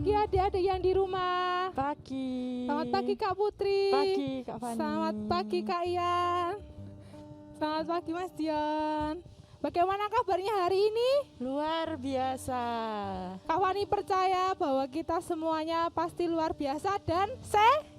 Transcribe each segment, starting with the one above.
pagi adik-adik yang di rumah. Pagi. Selamat pagi Kak Putri. Pagi Kak Fani. Selamat pagi Kak Ian. Selamat pagi Mas Dion. Bagaimana kabarnya hari ini? Luar biasa. Kak Fani percaya bahwa kita semuanya pasti luar biasa dan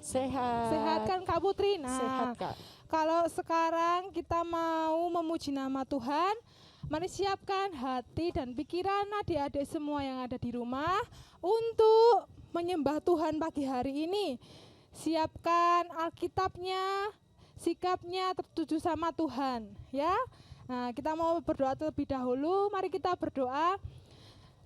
Sehat. sehat kan Kak Putri? Nah, Sehat Kak. kalau sekarang kita mau memuji nama Tuhan, mari siapkan hati dan pikiran adik-adik semua yang ada di rumah untuk menyembah Tuhan pagi hari ini. Siapkan Alkitabnya, sikapnya tertuju sama Tuhan, ya. Nah, kita mau berdoa terlebih dahulu. Mari kita berdoa.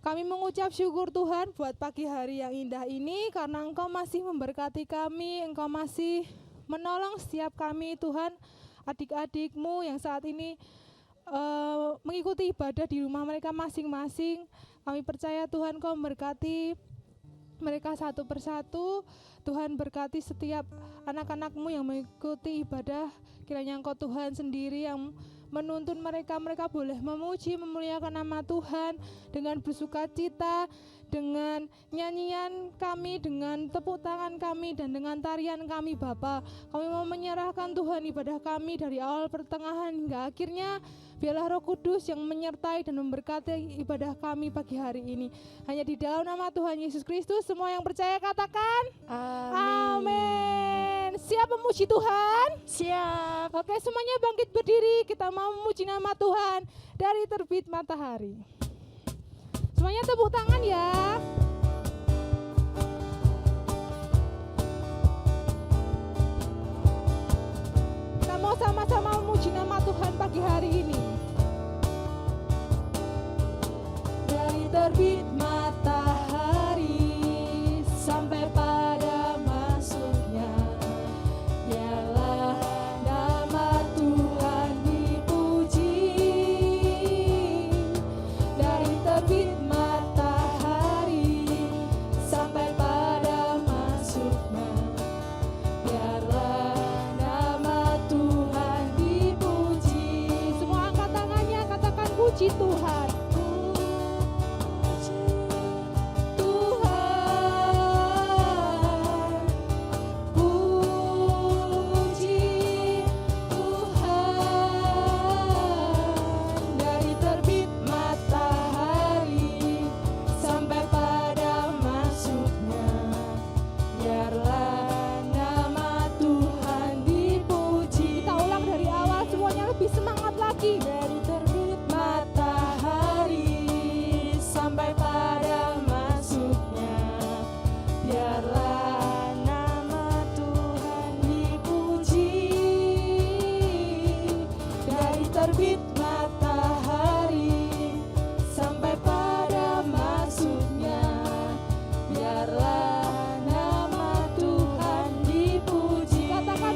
Kami mengucap syukur Tuhan buat pagi hari yang indah ini, karena Engkau masih memberkati kami, Engkau masih menolong setiap kami Tuhan, adik-adikmu yang saat ini mengikuti ibadah di rumah mereka masing-masing. Kami percaya Tuhan Kau memberkati mereka satu persatu. Tuhan berkati setiap anak-anak-Mu yang mengikuti ibadah. Kiranya Engkau Tuhan sendiri yang menuntun mereka boleh memuji, memuliakan nama Tuhan dengan bersuka cita, dengan nyanyian kami, dengan tepuk tangan kami, dan dengan tarian kami Bapa. Kami mau menyerahkan Tuhan ibadah kami dari awal pertengahan hingga akhirnya. Biarlah Roh Kudus yang menyertai dan memberkati ibadah kami pagi hari ini. Hanya di dalam nama Tuhan Yesus Kristus, semua yang percaya katakan Amin. Siap memuji Tuhan? Siap. Oke, semuanya bangkit berdiri. Kita mau memuji nama Tuhan dari terbit matahari. Semuanya tepuk tangan ya. Kita mau sama-sama memuji nama Tuhan pagi hari ini. Dari terbit matahari sampai pada masuknya, biarlah nama Tuhan dipuji. Dari terbit matahari sampai pada masuknya, biarlah nama Tuhan dipuji. Semua angkat tangannya, katakan puji Tuhan.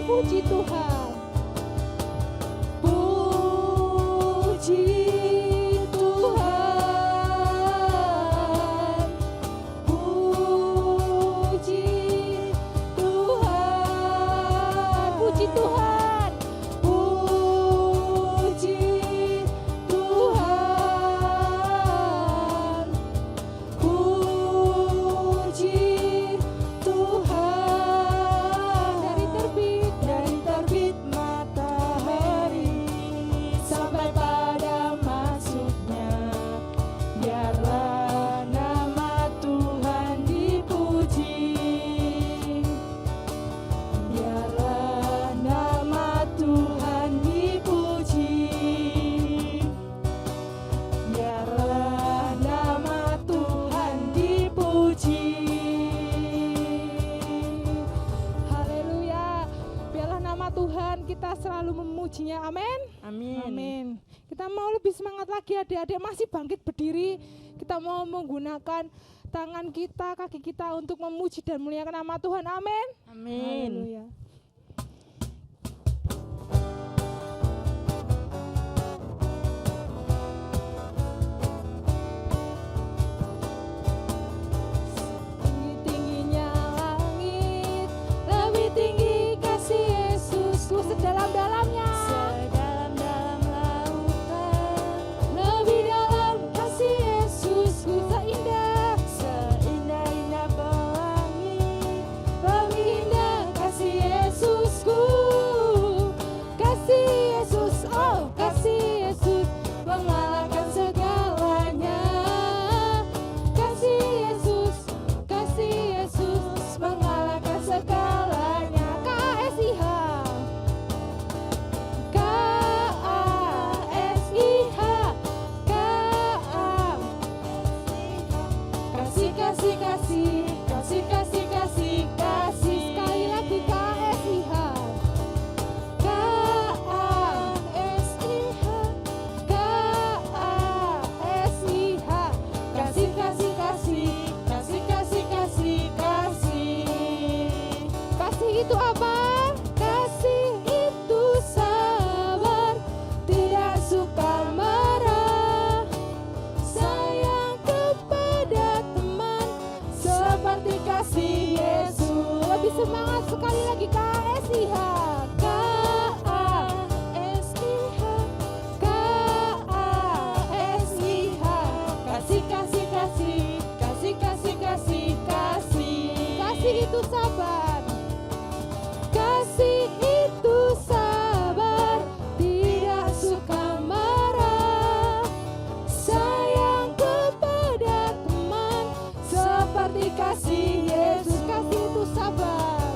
Puji Tuhan, puji Tuhan, puji Tuhan, puji Tuhan, puji Tuhan, puji Tuhan. Dari terbit matahari sampai pada masuknya, biarlah nama Tuhan dipuji. Biarlah nama Tuhan dipuji. Biarlah nama Tuhan dipuji. Haleluya. Biarlah nama Tuhan kita selalu memujinya. Amin. Amin. Amin. Kita mau lebih semangat lagi adik-adik, masih bangkit berdiri. Kita mau menggunakan tangan kita, kaki kita untuk memuji dan memuliakan nama Tuhan. Amin. Amin. Haleluya. Tinggi-tingginya langit, lebih tinggi kasih Yesusku, sedalam-dalamnya. Sedalam-dalam lautan, Lebih dalam kasih Yesusku, seindah seindah-indah itu apa? Kasih itu sabar, tidak suka marah, sayang kepada teman seperti kasih Yesus. Lebih semangat sekali lagi, KSIH. KASIH, KASIH. Kasih, kasih, kasih, kasih, kasih, kasih, kasih. Kasih itu sabar. Kasih itu sabar, tidak suka marah, sayang kepada teman seperti kasih Yesus. Kasih itu sabar.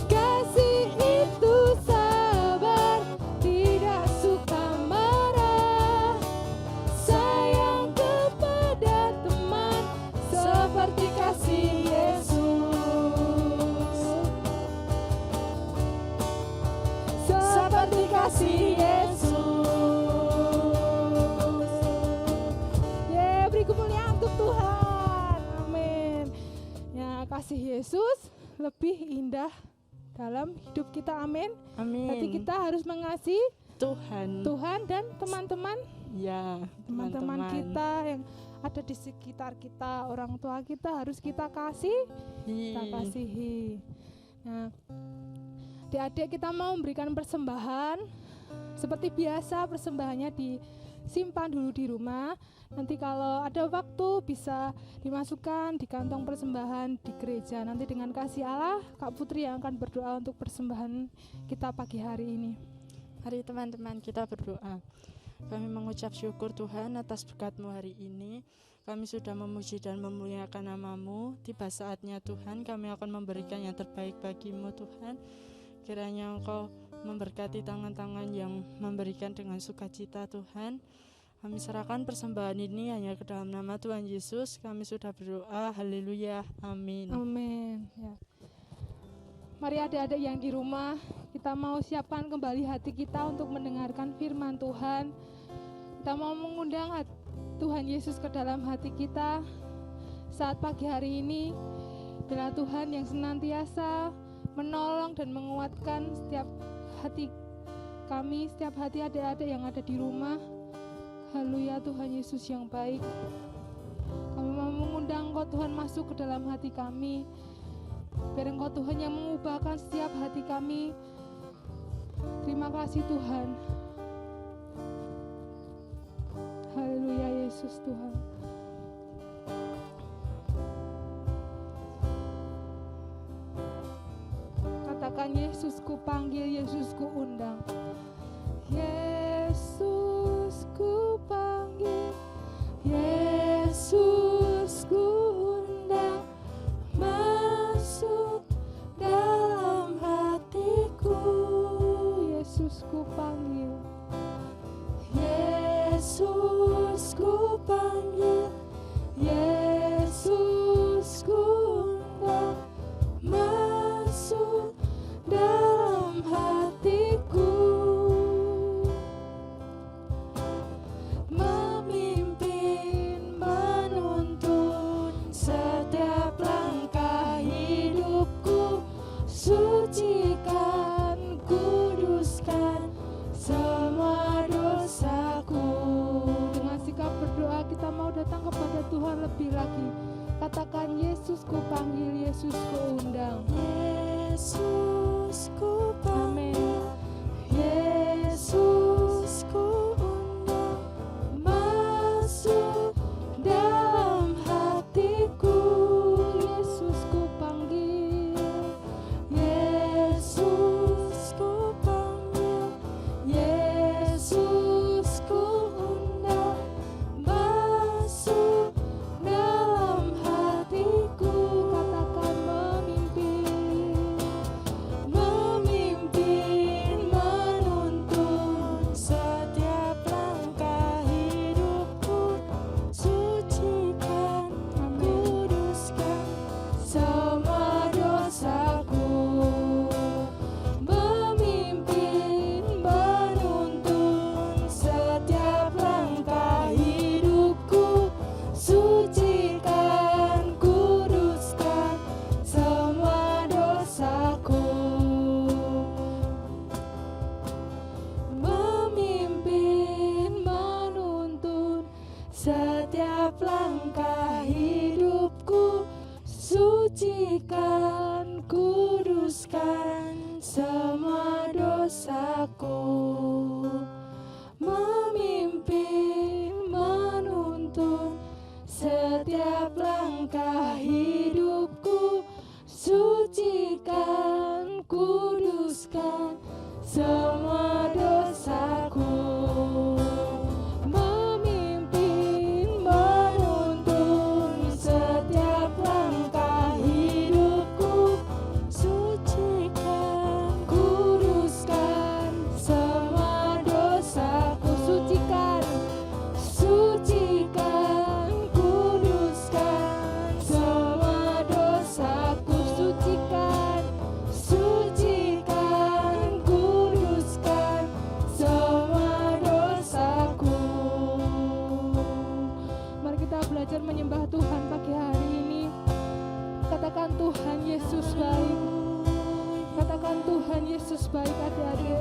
Kasih itu sabar, tidak suka marah, sayang kepada teman seperti kasih Yesus. Seperti kasih Yesus. Beri kemuliaan untuk Tuhan. Amin. Ya, kasih Yesus lebih indah dalam hidup kita. Amin. Amin. Jadi kita harus mengasihi Tuhan. Tuhan dan teman-teman Ya, teman-teman kita yang ada di sekitar kita, orang tua kita harus kita kasihi. Nah, adik-adik kita mau memberikan persembahan. Seperti biasa persembahannya disimpan dulu di rumah. Nanti kalau ada waktu bisa dimasukkan di kantong persembahan di gereja. Nanti dengan kasih Allah, Kak Putri yang akan berdoa untuk persembahan kita pagi hari ini. Mari teman-teman kita berdoa. Kami mengucap syukur Tuhan atas berkat-Mu hari ini. Kami sudah memuji dan memuliakan nama-Mu. Tiba saatnya Tuhan kami akan memberikan yang terbaik bagi-Mu Tuhan. Kiranya Engkau memberkati tangan-tangan yang memberikan dengan sukacita Tuhan. Kami serahkan persembahan ini hanya ke dalam nama Tuhan Yesus. Kami sudah berdoa. Haleluya. Amin. Amin. Ya. Mari adik-adik yang di rumah, kita mau siapkan kembali hati kita untuk mendengarkan firman Tuhan. Kita mau mengundang Tuhan Yesus ke dalam hati kita saat pagi hari ini. Biarlah Tuhan yang senantiasa menolong dan menguatkan setiap hati kami, setiap hati adik-adik yang ada di rumah. Haleluya, Tuhan Yesus yang baik. Kami mau mengundang Engkau Tuhan masuk ke dalam hati kami. Biar Engkau Tuhan yang mengubahkan setiap hati kami. Terima kasih Tuhan. Haleluya Yesus Tuhan. Katakan Yesus ku panggil, Yesus ku undang. Yesus ku panggil, Yesus ku undang, masuk dalam hatiku. Yesus ku panggil, Yesus ku panggil, Yesus ku undang, masuk dalam hatiku. Memimpin, menuntun setiap langkah hidupku, sucikan, kuduskan semua dosaku. Dengan sikap berdoa kita mau datang kepada Tuhan lebih lagi. Katakan Yesus ku panggil, Yesus ku undang. Yesus ku panggil, Yesus ku undang, masuk dalam hatiku. Yesus ku panggil, Yesus ku panggil, Yesus ku undang, masuk dalam hatiku. Katakan sucikan, kuduskan semua dosaku. Memimpin, menuntun setiap langkah hidupku. Sucikan, kuduskan semua dosaku. Memimpin, menuntun setiap langkah hidupku. Sucikan, kuduskan semua dosaku. Sucikan, sucikan, kuduskan semua dosaku. Sucikan, sucikan, kuduskan semua dosaku. Mari kita belajar menyembah Tuhan pagi hari ini. Katakan Tuhan Yesus baik. Katakan Tuhan Yesus baik adik-adik.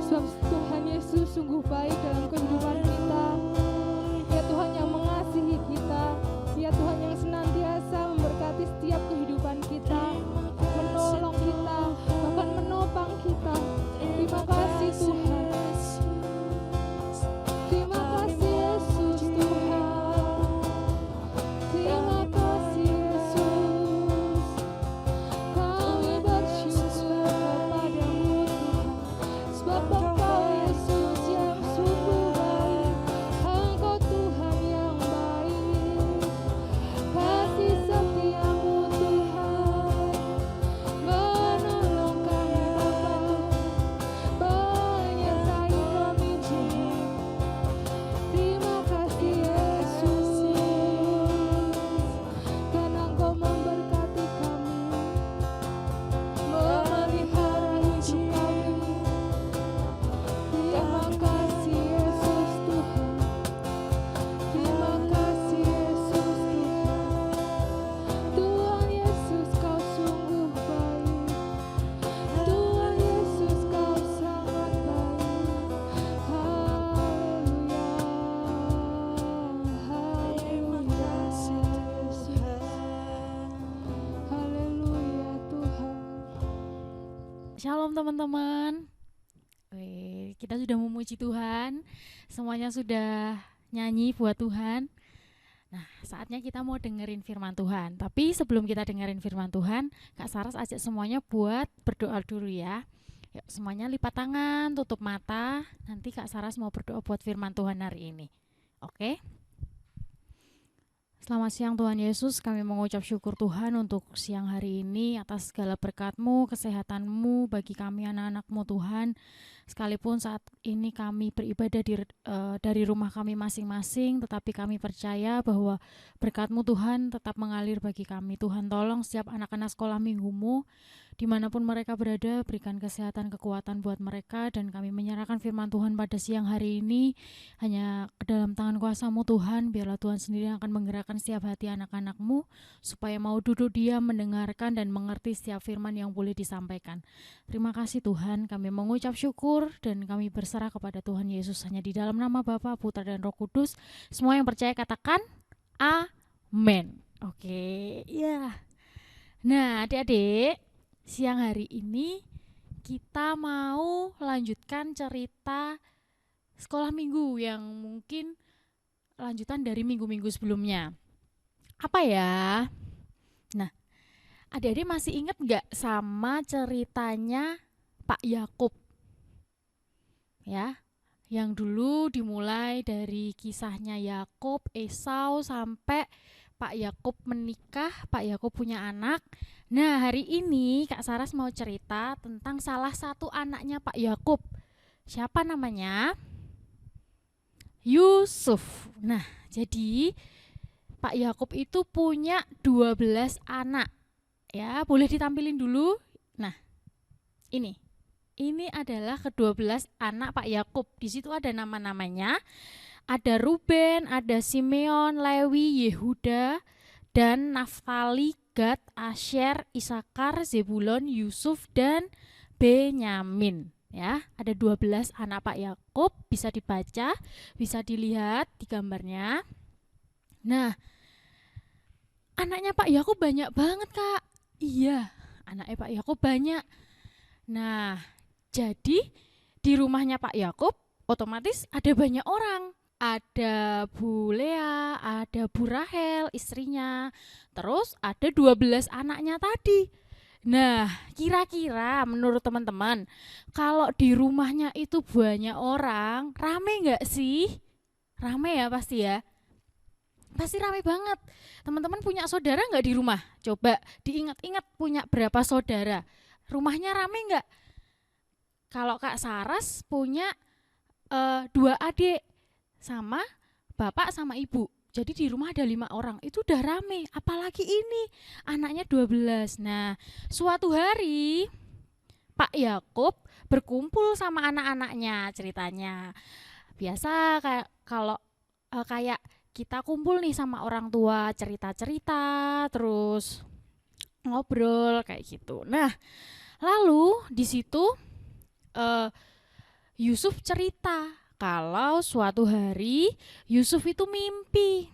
Sebab Tuhan Yesus sungguh baik dalam kehidupan kita. Dia Tuhan yang mengasihi kita. Dia Tuhan yang senantiasa memberkati setiap kehidupan kita, menolong kita, bahkan menopang kita. Terima kasih Tuhan. Terima kasih Yesus Tuhan. Terima kasih Yesus. Kami bersyukur kepadamu Tuhan. Sebab Engkau Yesus yang sungguh baik. Engkau Tuhan yang baik. Kasih setiamu Tuhan menolong kami Bapa, menyertai kami Tuhan. Terima kasih Yesus, karena Engkau memberkati kami, memelihara hidup kami. Terima kasih Yesus Tuhan. Terima kasih Yesus Tuhan. Tuhan Yesus Kau sungguh baik. Tuhan Yesus Kau sangat baik. Haleluya. Haleluya Yesus. Haleluya Tuhan. Shalom teman-teman. Kita sudah memuji Tuhan. Semuanya sudah nyanyi buat Tuhan. Nah, saatnya kita mau dengerin firman Tuhan. Tapi sebelum kita dengerin firman Tuhan, Kak Saras ajak semuanya buat berdoa dulu ya. Yuk, semuanya lipat tangan, tutup mata. Nanti Kak Saras mau berdoa buat firman Tuhan hari ini. Oke? Selamat siang Tuhan Yesus, kami mengucap syukur Tuhan untuk siang hari ini atas segala berkat-Mu, kesehatan-Mu bagi kami anak-anak-Mu Tuhan. Sekalipun saat ini kami beribadah dari rumah kami masing-masing, tetapi kami percaya bahwa berkat-Mu Tuhan tetap mengalir bagi kami. Tuhan tolong setiap anak-anak sekolah minggu-Mu, dimanapun mereka berada, berikan kesehatan, kekuatan buat mereka, dan kami menyerahkan firman Tuhan pada siang hari ini hanya ke dalam tangan kuasa-Mu Tuhan. Biarlah Tuhan sendiri yang akan menggerakkan setiap hati anak-anak-Mu supaya mau duduk diam, mendengarkan dan mengerti setiap firman yang boleh disampaikan. Terima kasih Tuhan, kami mengucap syukur dan kami berserah kepada Tuhan Yesus hanya di dalam nama Bapa, Putra dan Roh Kudus. Semua yang percaya katakan amin. Oke, ya. Nah, adik-adik, siang hari ini kita mau lanjutkan cerita sekolah minggu yang mungkin lanjutan dari minggu-minggu sebelumnya. Apa ya? Nah, adik-adik masih ingat gak sama ceritanya Pak Yakub? Ya, yang dulu dimulai dari kisahnya Yakub, Esau sampai Pak Yakub menikah, Pak Yakub punya anak. Nah, hari ini Kak Saras mau cerita tentang salah satu anaknya Pak Yakub. Siapa namanya? Yusuf. Nah, jadi Pak Yakub itu punya 12 anak. Ya, boleh ditampilin dulu. Nah, ini adalah ke-12 anak Pak Yakub. Di situ ada nama-namanya. Ada Ruben, ada Simeon, Lewi, Yehuda, dan Naftali, Gad, Asyer, Isakar, Zebulon, Yusuf, dan Benyamin. Ya, ada 12 anak Pak Yakub, bisa dibaca, bisa dilihat di gambarnya. Nah, anaknya Pak Yakub banyak banget, Kak. Iya, anaknya Pak Yakub banyak. Nah, jadi di rumahnya Pak Yakub otomatis ada banyak orang. Ada Bu Lea, ada Bu Rahel istrinya, terus ada 12 anaknya tadi. Nah, kira-kira menurut teman-teman, kalau di rumahnya itu banyak orang, rame nggak sih? Rame ya pasti ya. Pasti rame banget. Teman-teman punya saudara nggak di rumah? Coba diingat-ingat punya berapa saudara. Rumahnya rame nggak? Kalau Kak Saras punya 2 adik sama bapak sama ibu. Jadi di rumah ada 5 orang, itu udah rame. Apalagi ini, anaknya 12. Nah, suatu hari Pak Yakub berkumpul sama anak-anaknya ceritanya. Biasa kayak kalau kayak kita kumpul nih sama orang tua, cerita-cerita, terus ngobrol kayak gitu. Nah, lalu di situ Yusuf cerita kalau suatu hari Yusuf itu mimpi.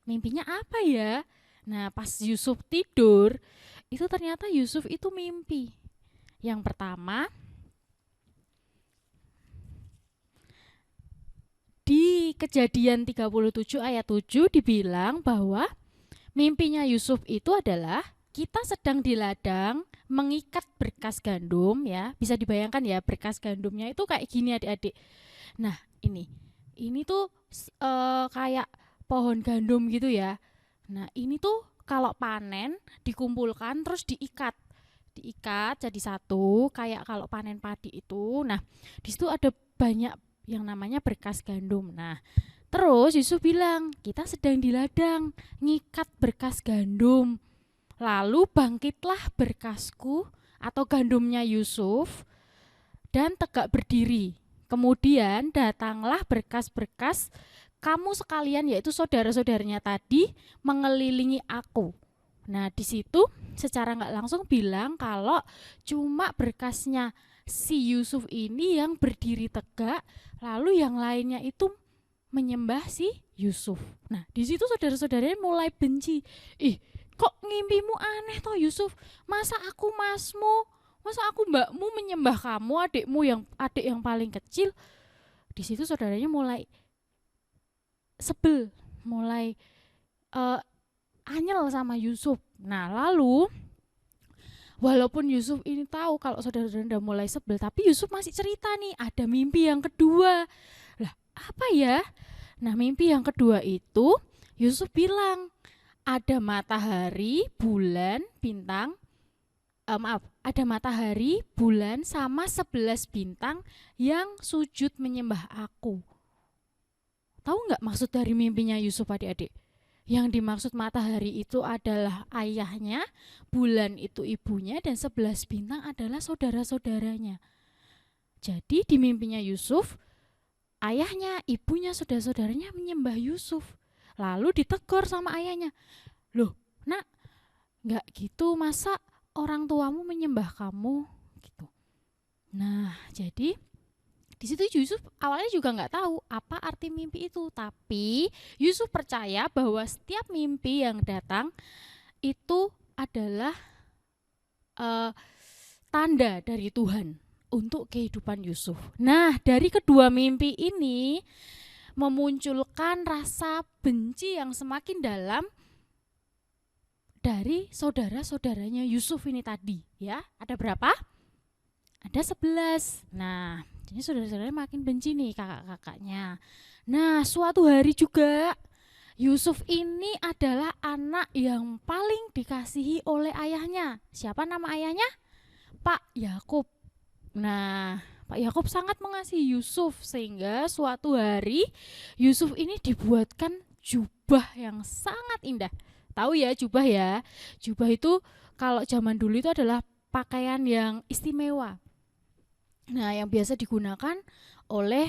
Mimpinya apa ya? Nah, pas Yusuf tidur, itu ternyata Yusuf itu mimpi. Yang pertama, di Kejadian 37 ayat 7 dibilang bahwa mimpinya Yusuf itu adalah kita sedang di ladang mengikat berkas gandum ya. Bisa dibayangkan ya, berkas gandumnya itu kayak gini adik-adik. Nah, ini tuh kayak pohon gandum gitu ya. Nah, ini tuh kalau panen dikumpulkan terus diikat jadi satu, kayak kalau panen padi itu. Nah, di situ ada banyak yang namanya berkas gandum. Nah, terus Yusuf bilang, kita sedang di ladang ngikat berkas gandum. Lalu bangkitlah berkasku atau gandumnya Yusuf dan tegak berdiri. Kemudian datanglah berkas-berkas kamu sekalian, yaitu saudara-saudaranya tadi, mengelilingi aku. Nah, di situ secara nggak langsung bilang kalau cuma berkasnya si Yusuf ini yang berdiri tegak, lalu yang lainnya itu menyembah si Yusuf. Nah, di situ saudara-saudaranya mulai benci. Ih, kok ngimpimu aneh toh Yusuf? Masa aku masmu? Masa aku mbakmu menyembah kamu, adik yang paling kecil? Di situ saudaranya mulai sebel, mulai anyel sama Yusuf. Nah, lalu walaupun Yusuf ini tahu kalau saudara-saudara udah mulai sebel, tapi Yusuf masih cerita nih, ada mimpi yang kedua. Lah, apa ya? Nah, mimpi yang kedua itu Yusuf bilang, ada matahari, bulan, bintang, ada matahari, bulan, sama 11 bintang yang sujud menyembah aku. Tahu nggak maksud dari mimpinya Yusuf adik-adik? Yang dimaksud matahari itu adalah ayahnya, bulan itu ibunya, dan 11 bintang adalah saudara-saudaranya. Jadi di mimpinya Yusuf, ayahnya, ibunya, saudara-saudaranya menyembah Yusuf. Lalu ditegur sama ayahnya, loh nak, nggak gitu, masa orang tuamu menyembah kamu gitu. Nah, jadi di situ Yusuf awalnya juga nggak tahu apa arti mimpi itu, tapi Yusuf percaya bahwa setiap mimpi yang datang itu adalah tanda dari Tuhan untuk kehidupan Yusuf. Nah, dari kedua mimpi ini memunculkan rasa benci yang semakin dalam dari saudara-saudaranya Yusuf ini tadi ya. Ada berapa? Ada 11. Nah, jadi saudara-saudaranya makin benci nih kakak-kakaknya. Nah, suatu hari juga Yusuf ini adalah anak yang paling dikasihi oleh ayahnya. Siapa nama ayahnya? Pak Yakub. Nah, Pak Yakub sangat mengasihi Yusuf sehingga suatu hari Yusuf ini dibuatkan jubah yang sangat indah. Tahu ya jubah ya? Jubah itu kalau zaman dulu itu adalah pakaian yang istimewa. Nah, yang biasa digunakan oleh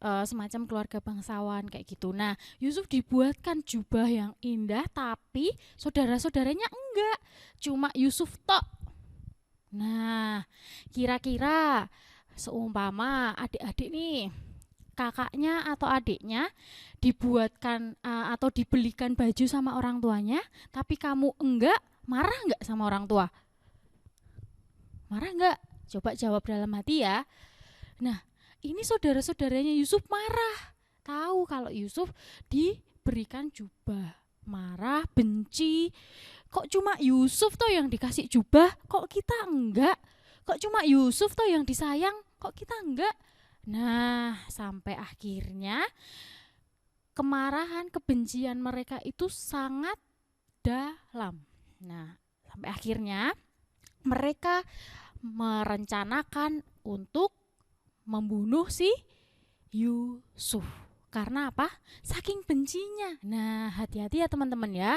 semacam keluarga bangsawan kayak gitu. Nah, Yusuf dibuatkan jubah yang indah, tapi saudara-saudaranya enggak, cuma Yusuf tok. Nah, kira-kira seumpama adik-adik nih kakaknya atau adiknya dibuatkan atau dibelikan baju sama orang tuanya, tapi kamu enggak, marah enggak sama orang tua? Marah enggak? Coba jawab dalam hati ya. Nah, ini saudara-saudaranya Yusuf marah. Tahu kalau Yusuf diberikan jubah. Marah, benci. Kok cuma Yusuf toh yang dikasih jubah? Kok kita enggak? Kok cuma Yusuf toh yang disayang? Kok kita enggak? Nah, sampai akhirnya kemarahan, kebencian mereka itu sangat dalam. Nah, sampai akhirnya mereka merencanakan untuk membunuh si Yusuf. Karena apa? Saking bencinya. Nah, hati-hati ya teman-teman ya.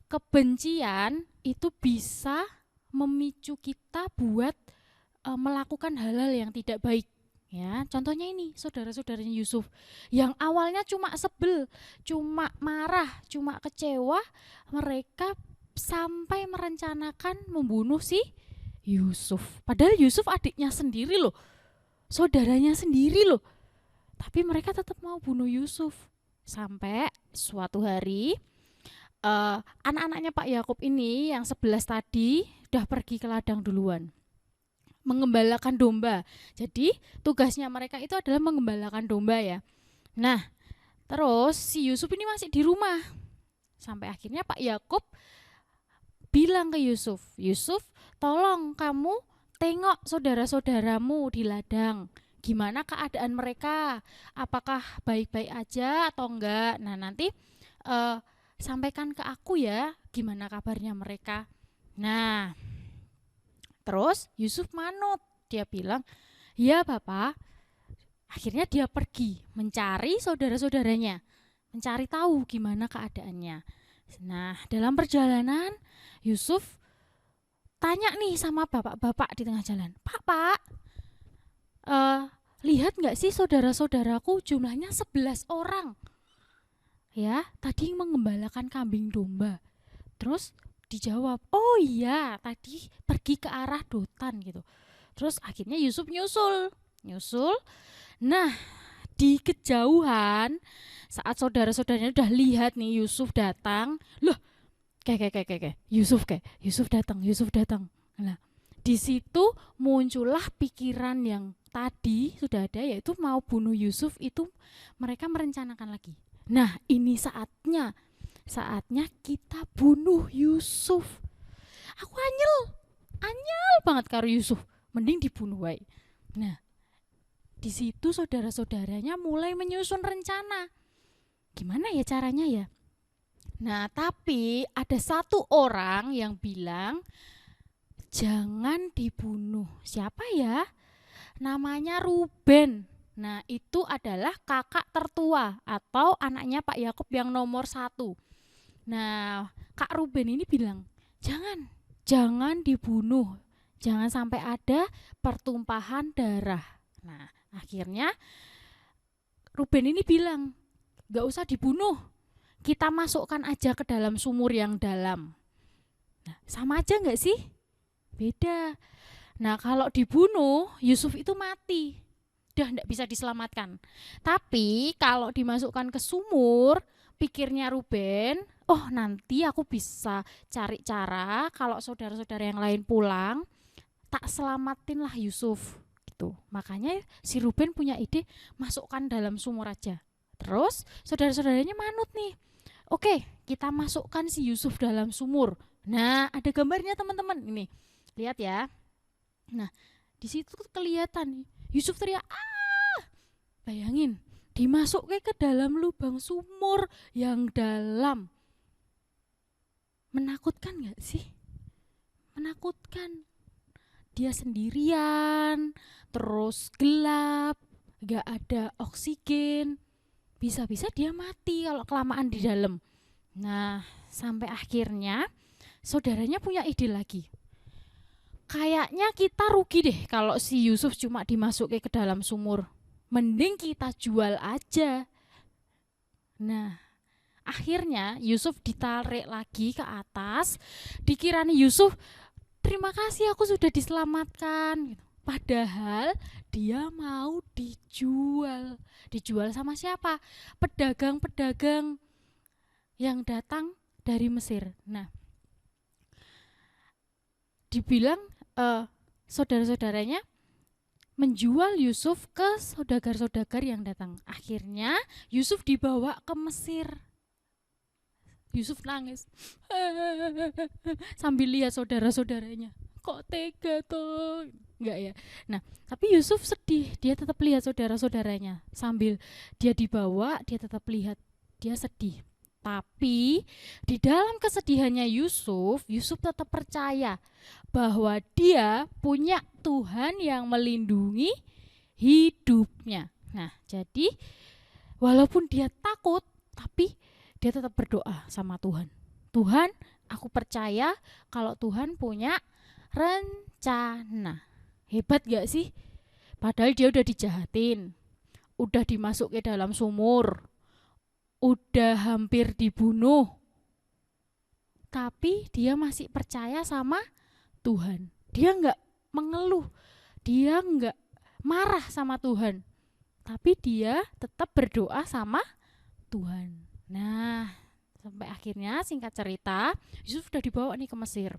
Kebencian itu bisa memicu kita buat melakukan hal-hal yang tidak baik. Ya, contohnya ini saudara-saudaranya Yusuf yang awalnya cuma sebel, cuma marah, cuma kecewa, mereka sampai merencanakan membunuh si Yusuf. Padahal Yusuf adiknya sendiri loh, saudaranya sendiri loh. Tapi mereka tetap mau bunuh Yusuf. Sampai suatu hari anak-anaknya Pak Yakub ini yang 11 tadi udah pergi ke ladang duluan, mengembalakan domba. Jadi tugasnya mereka itu adalah mengembalakan domba ya. Nah, terus si Yusuf ini masih di rumah. Sampai akhirnya Pak Yakub bilang ke Yusuf, Yusuf, tolong kamu tengok saudara-saudaramu di ladang. Gimana keadaan mereka? Apakah baik-baik aja atau enggak? Nah, nanti sampaikan ke aku ya gimana kabarnya mereka. Nah, terus Yusuf manut, dia bilang, ya Bapak. Akhirnya dia pergi mencari saudara-saudaranya, mencari tahu gimana keadaannya. Nah, dalam perjalanan Yusuf tanya nih sama bapak-bapak di tengah jalan, Pak, lihat gak sih saudara-saudaraku jumlahnya 11 orang. Ya, tadi mengembalakan kambing domba. Terus dijawab, oh iya tadi pergi ke arah Dotan gitu. Terus akhirnya Yusuf nyusul. Nah, di kejauhan saat saudara-saudaranya udah lihat nih Yusuf datang, loh, Yusuf datang. Nah, di situ muncullah pikiran yang tadi sudah ada, yaitu mau bunuh Yusuf. Itu mereka merencanakan lagi. Nah, ini saatnya kita bunuh Yusuf. Aku anyel banget karo Yusuf, mending dibunuh wae. Nah, di situ saudara-saudaranya mulai menyusun rencana. Gimana ya caranya ya? Nah, tapi ada satu orang yang bilang jangan dibunuh. Siapa ya? Namanya Ruben. Nah, itu adalah kakak tertua atau anaknya Pak Yakub yang nomor 1. Nah, Kak Ruben ini bilang, jangan dibunuh, jangan sampai ada pertumpahan darah. Nah, akhirnya Ruben ini bilang, gak usah dibunuh, kita masukkan aja ke dalam sumur yang dalam. Nah, sama aja gak sih? Beda. Nah, kalau dibunuh, Yusuf itu mati, udah gak bisa diselamatkan. Tapi kalau dimasukkan ke sumur, pikirnya Ruben, oh nanti aku bisa cari cara kalau saudara-saudara yang lain pulang, tak selamatin lah Yusuf gitu. Makanya si Ruben punya ide, masukkan dalam sumur aja. Terus saudara-saudaranya manut nih, oke, kita masukkan si Yusuf dalam sumur. Nah, ada gambarnya teman-teman, ini lihat ya. Nah, di situ kelihatan Yusuf teriak, bayangin, dimasukkan ke dalam lubang sumur yang dalam. Menakutkan gak sih? Menakutkan. Dia sendirian, terus gelap, gak ada oksigen. Bisa-bisa dia mati kalau kelamaan di dalam. Nah, sampai akhirnya saudaranya punya ide lagi. Kayaknya kita rugi deh kalau si Yusuf cuma dimasukin ke dalam sumur. Mending kita jual aja. Nah, akhirnya Yusuf ditarik lagi ke atas. Dikirani Yusuf, terima kasih aku sudah diselamatkan. Padahal dia mau dijual. Dijual sama siapa? Pedagang-pedagang yang datang dari Mesir. Nah, dibilang saudara-saudaranya menjual Yusuf ke saudagar-saudagar yang datang. Akhirnya Yusuf dibawa ke Mesir. Yusuf nangis sambil lihat saudara-saudaranya. Kok tega toh? Enggak ya. Nah, tapi Yusuf sedih. Dia tetap lihat saudara-saudaranya. Sambil dia dibawa, dia tetap lihat. Dia sedih. Tapi di dalam kesedihannya Yusuf tetap percaya bahwa dia punya Tuhan yang melindungi hidupnya. Nah, jadi walaupun dia takut, tapi dia tetap berdoa sama Tuhan. Tuhan, aku percaya kalau Tuhan punya rencana. Hebat gak sih? Padahal dia udah dijahatin, udah dimasuk ke dalam sumur, udah hampir dibunuh, tapi dia masih percaya sama Tuhan. Dia gak mengeluh, dia gak marah sama Tuhan, tapi dia tetap berdoa sama Tuhan. Nah, sampai akhirnya singkat cerita, Yusuf udah dibawa nih ke Mesir.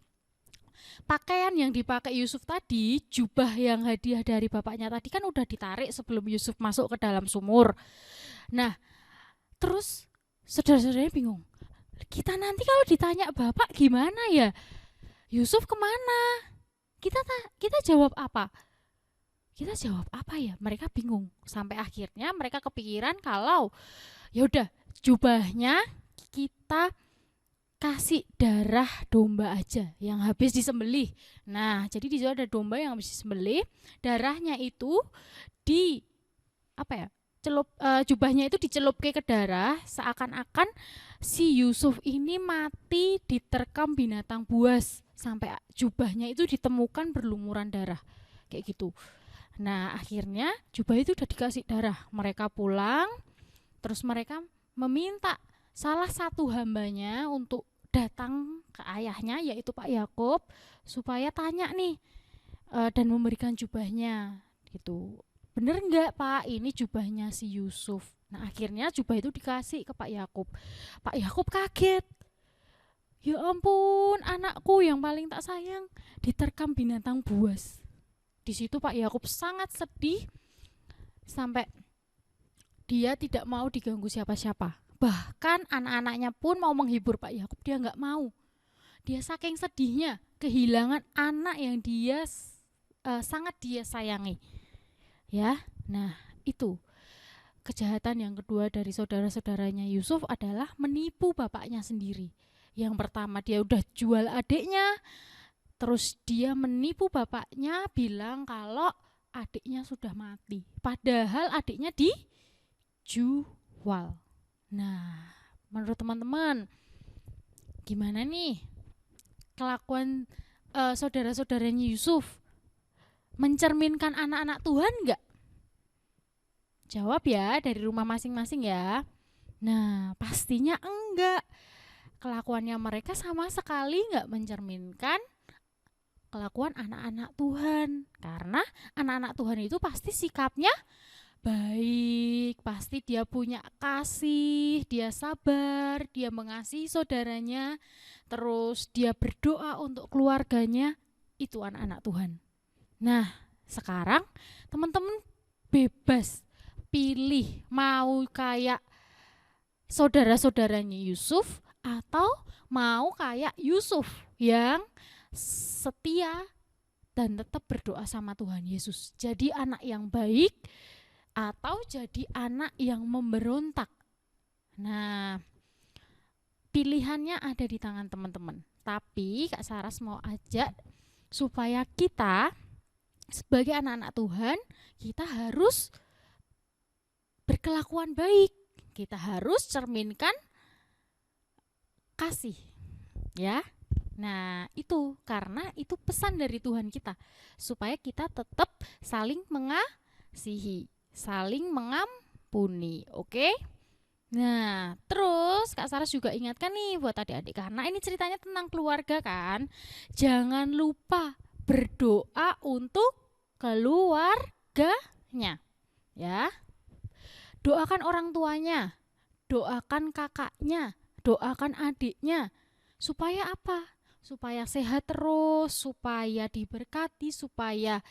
Pakaian yang dipakai Yusuf tadi, jubah yang hadiah dari bapaknya tadi kan udah ditarik sebelum Yusuf masuk ke dalam sumur. Nah, terus saudara-saudaranya bingung. Kita nanti kalau ditanya bapak gimana ya? Yusuf kemana? Kita jawab apa? Kita jawab apa ya? Mereka bingung. Sampai akhirnya mereka kepikiran kalau ya udah jubahnya kita kasih darah domba aja yang habis disembelih. Nah, jadi di situ ada domba yang habis disembelih, darahnya itu jubahnya itu dicelupke ke darah, seakan-akan si Yusuf ini mati diterkam binatang buas sampai jubahnya itu ditemukan berlumuran darah kayak gitu. Nah, akhirnya jubah itu udah dikasih darah. Mereka pulang, terus mereka meminta salah satu hambanya untuk datang ke ayahnya, yaitu Pak Yakub, supaya tanya nih dan memberikan jubahnya gitu. Bener nggak Pak, ini jubahnya si Yusuf? Nah, akhirnya jubah itu dikasih ke Pak Yakub. Pak Yakub kaget. Ya ampun, anakku yang paling tak sayang diterkam binatang buas. Di situ Pak Yakub sangat sedih sampai dia tidak mau diganggu siapa-siapa. Bahkan anak-anaknya pun mau menghibur Pak Yakub, dia nggak mau. Dia saking sedihnya kehilangan anak yang dia sangat dia sayangi. Ya, nah itu kejahatan yang kedua dari saudara-saudaranya Yusuf adalah menipu bapaknya sendiri. Yang pertama dia udah jual adiknya, terus dia menipu bapaknya bilang kalau adiknya sudah mati. Padahal adiknya dijual. Nah, menurut teman-teman, gimana nih kelakuan saudara-saudaranya Yusuf? Mencerminkan anak-anak Tuhan enggak? Jawab ya dari rumah masing-masing ya. Nah, pastinya enggak. Kelakuannya mereka sama sekali enggak mencerminkan kelakuan anak-anak Tuhan. Karena anak-anak Tuhan itu pasti sikapnya baik, pasti dia punya kasih, dia sabar, dia mengasihi saudaranya, terus dia berdoa untuk keluarganya. Itu anak-anak Tuhan. Nah, sekarang teman-teman bebas pilih mau kayak saudara-saudaranya Yusuf atau mau kayak Yusuf yang setia dan tetap berdoa sama Tuhan Yesus. Jadi anak yang baik atau jadi anak yang memberontak. Nah, pilihannya ada di tangan teman-teman. Tapi Kak Saras mau ajak supaya kita sebagai anak-anak Tuhan, kita harus berkelakuan baik. Kita harus cerminkan kasih. Ya. Nah, itu karena itu pesan dari Tuhan kita supaya kita tetap saling mengasihi, saling mengampuni, oke? Nah, terus Kak Saras juga ingatkan nih buat adik-adik, karena ini ceritanya tentang keluarga kan. Jangan lupa berdoa untuk keluarganya. Ya. Doakan orang tuanya, doakan kakaknya, doakan adiknya. Supaya apa? Supaya sehat terus, supaya diberkati, supaya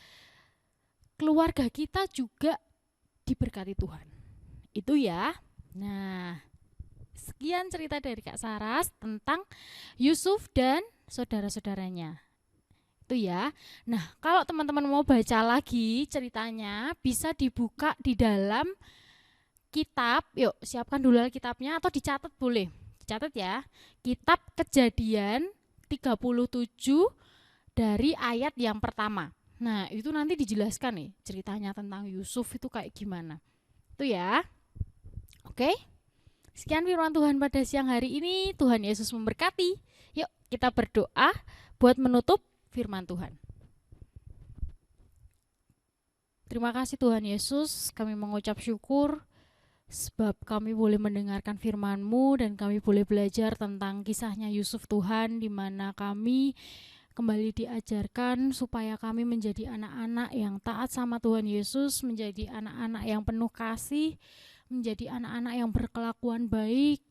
keluarga kita juga diberkati Tuhan. Itu ya. Nah, sekian cerita dari Kak Saras tentang Yusuf dan saudara-saudaranya. Itu ya. Nah, kalau teman-teman mau baca lagi ceritanya, bisa dibuka di dalam kitab. Yuk, siapkan dulu kitabnya atau dicatat boleh. Dicatat ya. Kitab Kejadian 37 dari ayat yang pertama. Nah, itu nanti dijelaskan nih ceritanya tentang Yusuf itu kayak gimana. Itu ya. Oke. Sekian firman Tuhan pada siang hari ini. Tuhan Yesus memberkati. Yuk, kita berdoa buat menutup firman Tuhan. Terima kasih Tuhan Yesus, kami mengucap syukur sebab kami boleh mendengarkan firman-Mu dan kami boleh belajar tentang kisahnya Yusuf Tuhan, di mana kami kembali diajarkan supaya kami menjadi anak-anak yang taat sama Tuhan Yesus, menjadi anak-anak yang penuh kasih, menjadi anak-anak yang berkelakuan baik,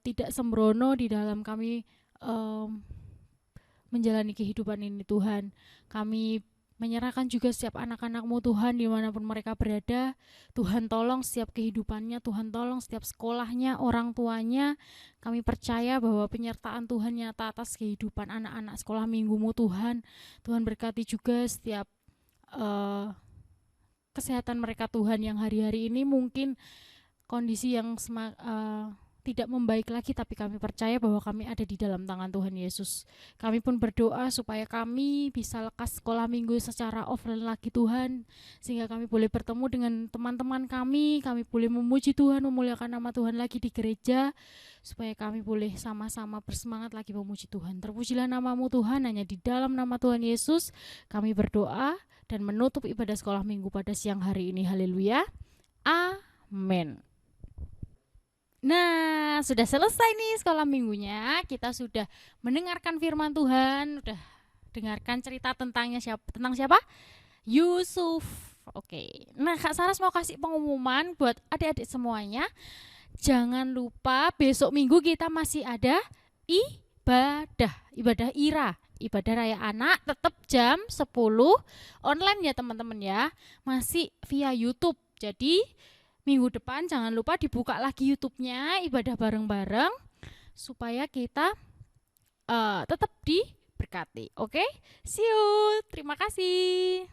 tidak sembrono di dalam kami menjalani kehidupan ini Tuhan. Kami menyerahkan juga setiap anak-anak-Mu Tuhan dimanapun mereka berada. Tuhan tolong setiap kehidupannya, Tuhan tolong setiap sekolahnya, orang tuanya. Kami percaya bahwa penyertaan Tuhan nyata atas kehidupan anak-anak sekolah minggu-Mu Tuhan. Tuhan berkati juga setiap kesehatan mereka Tuhan, yang hari-hari ini mungkin kondisi yang tidak membaik lagi, tapi kami percaya bahwa kami ada di dalam tangan Tuhan Yesus. Kami pun berdoa supaya kami bisa lekas sekolah minggu secara offline lagi Tuhan, sehingga kami boleh bertemu dengan teman-teman kami boleh memuji Tuhan, memuliakan nama Tuhan lagi di gereja, supaya kami boleh sama-sama bersemangat lagi memuji Tuhan. Terpujilah nama-Mu Tuhan, hanya di dalam nama Tuhan Yesus kami berdoa dan menutup ibadah sekolah minggu pada siang hari ini. Haleluya. Amin. Nah, sudah selesai nih sekolah minggunya. Kita sudah mendengarkan firman Tuhan, sudah dengarkan cerita tentang siapa? Yusuf. Oke. Nah, Kak Saras mau kasih pengumuman buat adik-adik semuanya. Jangan lupa besok minggu kita masih ada ibadah IRA, ibadah raya anak, tetap jam 10 online ya teman-teman ya. Masih via YouTube. Jadi minggu depan jangan lupa dibuka lagi YouTube-nya, ibadah bareng-bareng supaya kita tetap diberkati. Oke? See you. Terima kasih.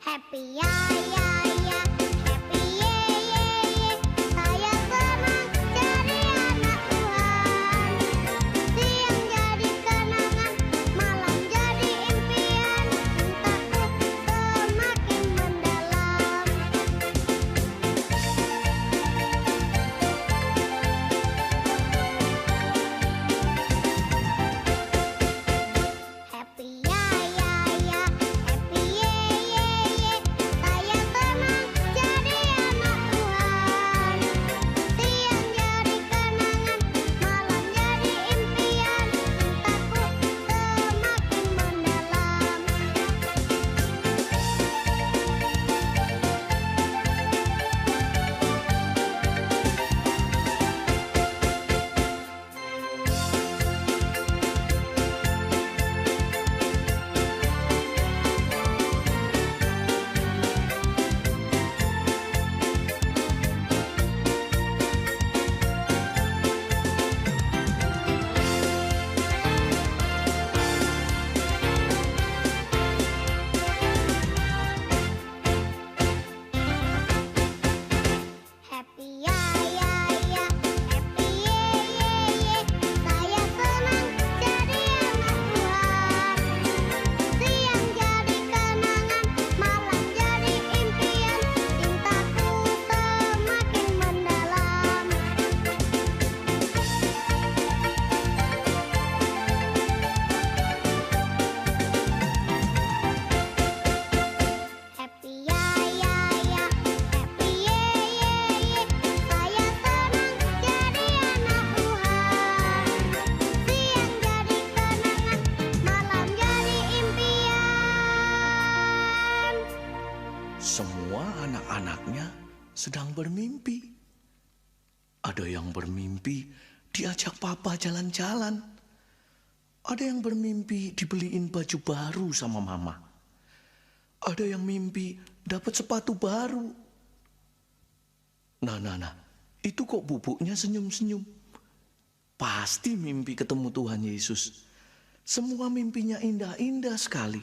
Happy ya ya ya, happy ye ye ye. Saya senang jadi anak Tuhan. Siang jadi kenangan, malam jadi impian. Cintaku semakin mendalam. Happy ya ya ya, happy ye ye ye. Saya anak-anaknya sedang bermimpi. Ada yang bermimpi diajak papa jalan-jalan. Ada yang bermimpi dibeliin baju baru sama mama. Ada yang mimpi dapat sepatu baru. Nah, itu kok bubuknya senyum-senyum. Pasti mimpi ketemu Tuhan Yesus. Semua mimpinya indah-indah sekali.